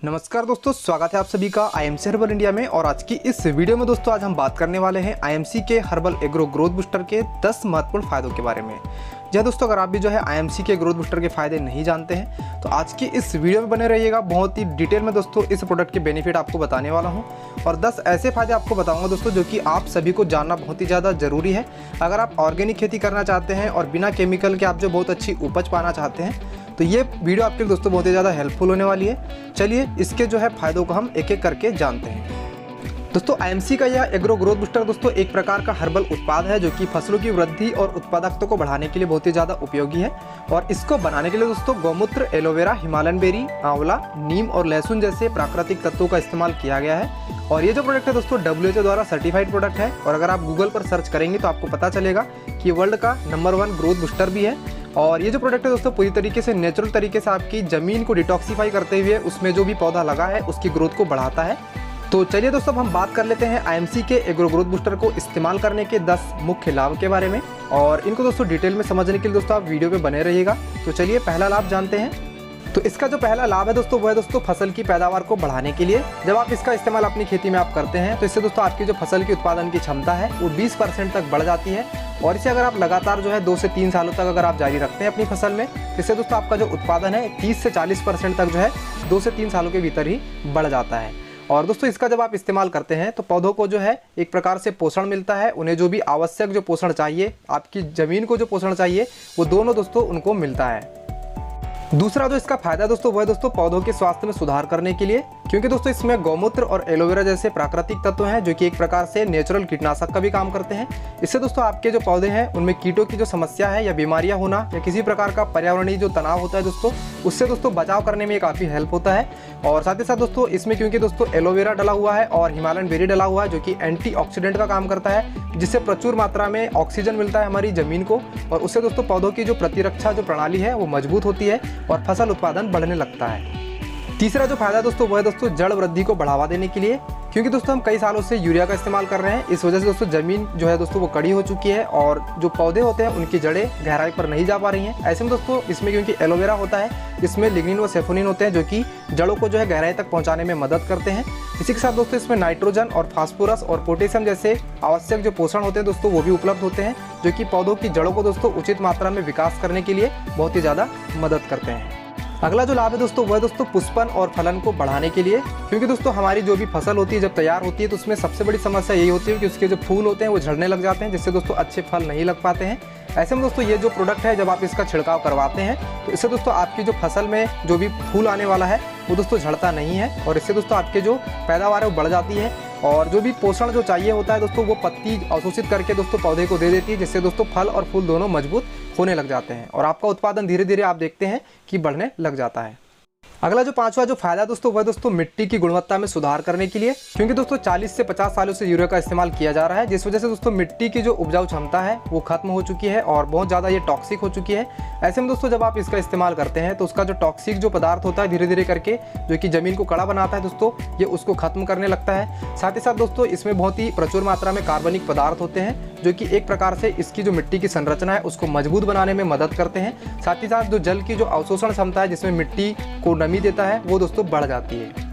नमस्कार दोस्तों, स्वागत है आप सभी का आईएमसी हर्बल इंडिया में। और आज की इस वीडियो में दोस्तों आज हम बात करने वाले हैं आईएमसी के हर्बल एग्रो ग्रोथ बूस्टर के 10 महत्वपूर्ण फायदों के बारे में। जी हाँ दोस्तों, अगर आप भी आईएमसी के ग्रोथ बूस्टर के फायदे नहीं जानते हैं तो आज की इस वीडियो में बने रहिएगा। बहुत ही डिटेल में दोस्तों इस प्रोडक्ट के बेनिफिट आपको बताने वाला हूँ और 10 ऐसे फायदे आपको बताऊंगा दोस्तों जो कि आप सभी को जानना बहुत ही ज़्यादा ज़रूरी है। अगर आप ऑर्गेनिक खेती करना चाहते हैं और बिना केमिकल के आप जो बहुत अच्छी उपज पाना चाहते हैं तो ये वीडियो आपके लिए दोस्तों बहुत ही ज़्यादा हेल्पफुल होने वाली है। चलिए इसके फायदों को हम एक एक करके जानते हैं। दोस्तों आईएमसी का यह एग्रो ग्रोथ बूस्टर दोस्तों एक प्रकार का हर्बल उत्पाद है जो कि फसलों की वृद्धि और उत्पादकता को बढ़ाने के लिए बहुत ही ज़्यादा उपयोगी है। और इसको बनाने के लिए दोस्तों गौमूत्र, एलोवेरा, हिमालयन बेरी, आंवला, नीम और लहसुन जैसे प्राकृतिक तत्वों का इस्तेमाल किया गया है। और ये जो प्रोडक्ट है दोस्तों WHO द्वारा सर्टिफाइड प्रोडक्ट है। और अगर आप गूगल पर सर्च करेंगे तो आपको पता चलेगा कि वर्ल्ड का नंबर 1 ग्रोथ बूस्टर भी है। और ये जो प्रोडक्ट है दोस्तों पूरी तरीके से नेचुरल तरीके से आपकी ज़मीन को डिटॉक्सीफाई करते हुए उसमें जो भी पौधा लगा है उसकी ग्रोथ को बढ़ाता है। तो चलिए दोस्तों हम बात कर लेते हैं आईएमसी के एग्रो ग्रोथ बूस्टर को इस्तेमाल करने के 10 मुख्य लाभ के बारे में। और इनको दोस्तों डिटेल में समझने के लिए दोस्तों आप वीडियो पे बने रहिएगा। तो चलिए पहला लाभ जानते हैं। तो इसका जो पहला लाभ है दोस्तों वो है दोस्तों फसल की पैदावार को बढ़ाने के लिए। जब आप इसका इस्तेमाल अपनी खेती में आप करते हैं तो इससे दोस्तों आपकी जो फसल की उत्पादन की क्षमता है वो 20% तक बढ़ जाती है। और इसे अगर आप लगातार 2 से 3 सालों तक अगर आप जारी रखते हैं अपनी फसल में तो इससे दोस्तों आपका जो उत्पादन है 30 से 40% तक 2 से 3 सालों के भीतर ही बढ़ जाता है। और दोस्तों इसका जब आप इस्तेमाल करते हैं तो पौधों को एक प्रकार से पोषण मिलता है। उन्हें जो भी आवश्यक जो पोषण चाहिए, आपकी ज़मीन को जो पोषण चाहिए वो दोनों दोस्तों उनको मिलता है। दूसरा जो इसका फायदा दोस्तों वो है दोस्तों पौधों के स्वास्थ्य में सुधार करने के लिए, क्योंकि दोस्तों इसमें गौमूत्र और एलोवेरा जैसे प्राकृतिक तत्व हैं जो कि एक प्रकार से नेचुरल कीटनाशक का भी काम करते हैं। इससे दोस्तों आपके जो पौधे हैं उनमें कीटों की जो समस्या है या बीमारियां होना या किसी प्रकार का पर्यावरणीय जो तनाव होता है दोस्तों उससे दोस्तों बचाव करने में काफ़ी हेल्प होता है। और साथ ही साथ दोस्तों इसमें क्योंकि दोस्तों एलोवेरा डला हुआ है और हिमालयन बेरी डला हुआ है जो कि एंटीऑक्सीडेंट का काम करता है, जिससे प्रचुर मात्रा में ऑक्सीजन मिलता है हमारी ज़मीन को। और उससे दोस्तों पौधों की जो प्रतिरक्षा जो प्रणाली है वो मजबूत होती है और फसल उत्पादन बढ़ने लगता है। तीसरा जो फायदा दोस्तों वो है दोस्तों जड़ वृद्धि को बढ़ावा देने के लिए, क्योंकि दोस्तों हम कई सालों से यूरिया का इस्तेमाल कर रहे हैं। इस वजह से दोस्तों ज़मीन दोस्तों वो कड़ी हो चुकी है और जो पौधे होते हैं उनकी जड़ें गहराई पर नहीं जा पा रही हैं। ऐसे में दोस्तों इसमें क्योंकि एलोवेरा होता है इसमें लिग्निन व सेफोनिन होते हैं जो कि जड़ों को गहराई तक पहुँचाने में मदद करते हैं। इसी के साथ दोस्तों इसमें नाइट्रोजन और फास्फोरस और पोटेशियम जैसे आवश्यक जो पोषण होते हैं दोस्तों वो भी उपलब्ध होते हैं जो कि पौधों की जड़ों को दोस्तों उचित मात्रा में विकास करने के लिए बहुत ही ज़्यादा मदद करते हैं। अगला जो लाभ है दोस्तों वह दोस्तों पुष्पन और फलन को बढ़ाने के लिए, क्योंकि दोस्तों हमारी जो भी फसल होती है जब तैयार होती है तो उसमें सबसे बड़ी समस्या यही होती है कि उसके जो फूल होते हैं वो झड़ने लग जाते हैं, जिससे दोस्तों अच्छे फल नहीं लग पाते हैं। ऐसे में दोस्तों ये जो प्रोडक्ट है जब आप इसका छिड़काव करवाते हैं तो इससे दोस्तों आपकी जो फसल में जो भी फूल आने वाला है वो दोस्तों झड़ता नहीं है और इससे दोस्तों आपके जो पैदावार है वो बढ़ जाती है। और जो भी पोषण जो चाहिए होता है दोस्तों वो पत्ती अवशोषित करके दोस्तों पौधे को दे देती है, जिससे दोस्तों फल और फूल दोनों मजबूत होने लग जाते हैं और आपका उत्पादन धीरे धीरे आप देखते हैं कि बढ़ने लग जाता है। अगला जो पांचवा जो फायदा दोस्तों वह दोस्तों मिट्टी की गुणवत्ता में सुधार करने के लिए, क्योंकि दोस्तों 40 से 50 सालों से यूरिया का इस्तेमाल किया जा रहा है, जिस वजह से दोस्तों मिट्टी की जो उपजाऊ क्षमता है वो खत्म हो चुकी है और बहुत ज़्यादा ये टॉक्सिक हो चुकी है। ऐसे में दोस्तों जब आप इसका इस्तेमाल करते हैं तो उसका जो टॉक्सिक जो पदार्थ होता है धीरे धीरे करके जो कि ज़मीन को कड़ा बनाता है दोस्तों ये उसको खत्म करने लगता है। साथ ही साथ दोस्तों इसमें बहुत ही प्रचुर मात्रा में कार्बनिक पदार्थ होते हैं जो कि एक प्रकार से इसकी जो मिट्टी की संरचना है उसको मजबूत बनाने में मदद करते हैं। साथ ही साथ जो जल की जो अवशोषण क्षमता है जिसमें मिट्टी को नमी देता है वो दोस्तों बढ़ जाती है।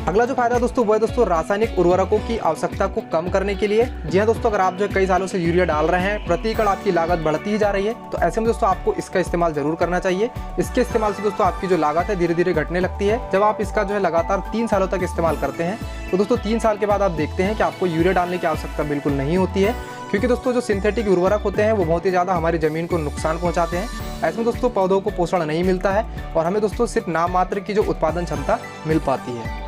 अगला जो फायदा दोस्तों वो है दोस्तों रासायनिक उर्वरकों की आवश्यकता को कम करने के लिए। जी हाँ दोस्तों, अगर आप कई सालों से यूरिया डाल रहे हैं, प्रति एकड़ आपकी लागत बढ़ती ही जा रही है, तो ऐसे में दोस्तों आपको इसका इस्तेमाल जरूर करना चाहिए। इसके इस्तेमाल से दोस्तों आपकी जो लागत है धीरे धीरे घटने लगती है। जब आप इसका लगातार 3 सालों तक इस्तेमाल करते हैं तो दोस्तों 3 साल के बाद आप देखते हैं कि आपको यूरिया डालने की आवश्यकता बिल्कुल नहीं होती है, क्योंकि दोस्तों जो सिंथेटिक उर्वरक होते हैं वो बहुत ही ज़्यादा हमारी ज़मीन को नुकसान पहुंचाते हैं। ऐसे में दोस्तों पौधों को पोषण नहीं मिलता है और हमें दोस्तों सिर्फ नाम मात्र की जो उत्पादन क्षमता मिल पाती है।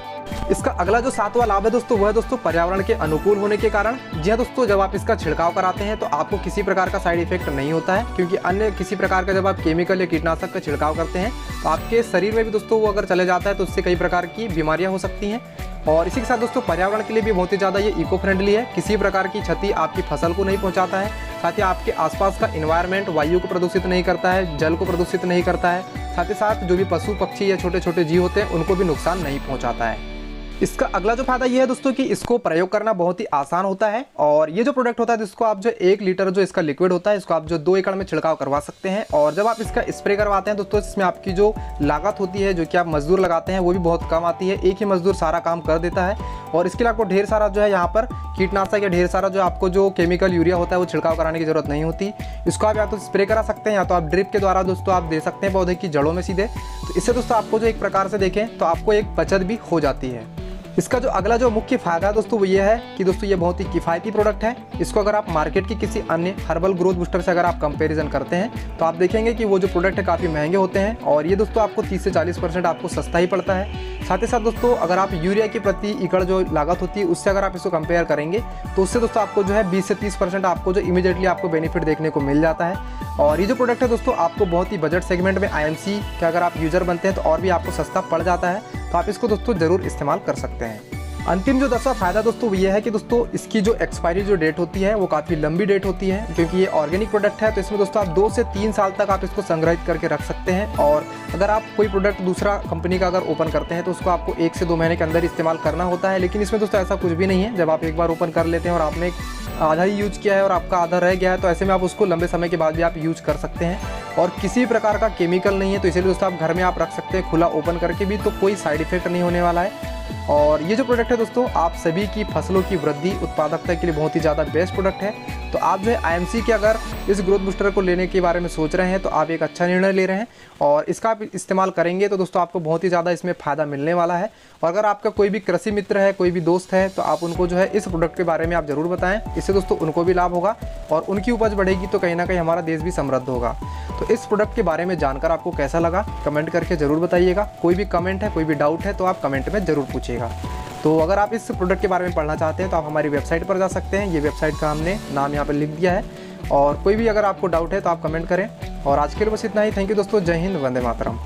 इसका अगला जो 7वां लाभ है दोस्तों वह है दोस्तों पर्यावरण के अनुकूल होने के कारण। जी हाँ दोस्तों, जब आप इसका छिड़काव कराते हैं तो आपको किसी प्रकार का साइड इफेक्ट नहीं होता है, क्योंकि अन्य किसी प्रकार का जब आप केमिकल या कीटनाशक का छिड़काव करते हैं तो आपके शरीर में भी दोस्तों वो अगर चले जाता है तो उससे कई प्रकार की बीमारियां हो सकती हैं। और इसी के साथ दोस्तों पर्यावरण के लिए भी बहुत ही ज़्यादा ये इको फ्रेंडली है, किसी प्रकार की क्षति आपकी फसल को नहीं पहुँचाता है। साथ ही आपके आसपास का इन्वायरमेंट वायु को प्रदूषित नहीं करता है, जल को प्रदूषित नहीं करता है। साथ ही साथ जो भी पशु पक्षी या छोटे छोटे जीव होते हैं उनको भी नुकसान नहीं पहुँचाता है। इसका अगला जो फायदा ये है दोस्तों कि इसको प्रयोग करना बहुत ही आसान होता है और ये जो प्रोडक्ट होता है जिसको आप जो 1 लीटर जो इसका लिक्विड होता है इसको आप जो 2 एकड़ में छिड़काव करवा सकते हैं। और जब आप इसका स्प्रे करवाते हैं दोस्तों इसमें आपकी जो लागत होती है जो कि आप मजदूर लगाते हैं वो भी बहुत कम आती है। एक ही मजदूर सारा काम कर देता है और इसके लिए आपको ढेर सारा जो है यहाँ पर कीटनाशक या ढेर सारा जो आपको जो केमिकल यूरिया होता है वो छिड़काव कराने की जरूरत नहीं होती। इसको आप या तो स्प्रे करा सकते हैं या तो आप ड्रिप के द्वारा दोस्तों आप दे सकते हैं पौधे की जड़ों में सीधे। तो इससे दोस्तों आपको जो एक प्रकार से देखें तो आपको एक बचत भी हो जाती है। इसका जो अगला जो मुख्य फायदा है दोस्तों वो ये है कि दोस्तों ये बहुत ही किफ़ायती प्रोडक्ट है। इसको अगर आप मार्केट की किसी अन्य हर्बल ग्रोथ बूस्टर से अगर आप कंपैरिजन करते हैं तो आप देखेंगे कि वो जो प्रोडक्ट है काफ़ी महंगे होते हैं और ये दोस्तों आपको 30 से 40% आपको सस्ता ही पड़ता है। साथ ही साथ दोस्तों अगर आप यूरिया की प्रति एकड़ जो लागत होती है उससे अगर आप इसको कंपेयर करेंगे तो उससे दोस्तों आपको जो है 20 से 30% आपको जो इमीडिएटली आपको बेनिफिट देखने को मिल जाता है। और ये जो प्रोडक्ट है दोस्तों आपको बहुत ही बजट सेगमेंट में IMC के अगर आप यूजर बनते हैं तो और भी आपको सस्ता पड़ जाता है। तो आप इसको दोस्तों ज़रूर इस्तेमाल कर सकते हैं। अंतिम जो 10वां फायदा दोस्तों वो ये है कि दोस्तों इसकी जो एक्सपायरी जो डेट होती है वो काफ़ी लंबी डेट होती है क्योंकि ये ऑर्गेनिक प्रोडक्ट है। तो इसमें दोस्तों आप 2 से 3 साल तक आप इसको संग्रहित करके रख सकते हैं। और अगर आप कोई प्रोडक्ट दूसरा कंपनी का अगर ओपन करते हैं तो उसको आपको 1 से 2 महीने के अंदर इस्तेमाल करना होता है। लेकिन इसमें दोस्तों ऐसा कुछ भी नहीं है। जब आप एक बार ओपन कर लेते हैं और आपने आधा ही यूज किया है और आपका आधा रह गया है तो ऐसे में आप उसको लंबे समय के बाद भी आप यूज कर सकते हैं और किसी प्रकार का केमिकल नहीं है। तो इसीलिए दोस्तों आप घर में आप रख सकते हैं खुला ओपन करके भी, तो कोई साइड इफेक्ट नहीं होने वाला है। और ये जो प्रोडक्ट है दोस्तों आप सभी की फसलों की वृद्धि उत्पादकता के लिए बहुत ही ज़्यादा बेस्ट प्रोडक्ट है। तो आप जो है IMC के अगर इस ग्रोथ बूस्टर को लेने के बारे में सोच रहे हैं तो आप एक अच्छा निर्णय ले रहे हैं और इसका आप इस्तेमाल करेंगे तो दोस्तों आपको बहुत ही ज़्यादा इसमें फ़ायदा मिलने वाला है। और अगर आपका कोई भी कृषि मित्र है, कोई भी दोस्त है, तो आप उनको जो है इस प्रोडक्ट के बारे में आप ज़रूर बताएं। इससे दोस्तों उनको भी लाभ होगा और उनकी उपज बढ़ेगी तो कहीं ना कहीं हमारा देश भी समृद्ध होगा। तो इस प्रोडक्ट के बारे में जानकर आपको कैसा लगा कमेंट करके ज़रूर बताइएगा। कोई भी कमेंट है, कोई भी डाउट है तो आप कमेंट में ज़रूर पूछिएगा। तो अगर आप इस प्रोडक्ट के बारे में पढ़ना चाहते हैं तो आप हमारी वेबसाइट पर जा सकते हैं। ये वेबसाइट का हमने नाम यहाँ पर लिख दिया है और कोई भी अगर आपको डाउट है तो आप कमेंट करें। और आज के लिए बस इतना ही। थैंक यू दोस्तों। जय हिंद, वंदे मातरम।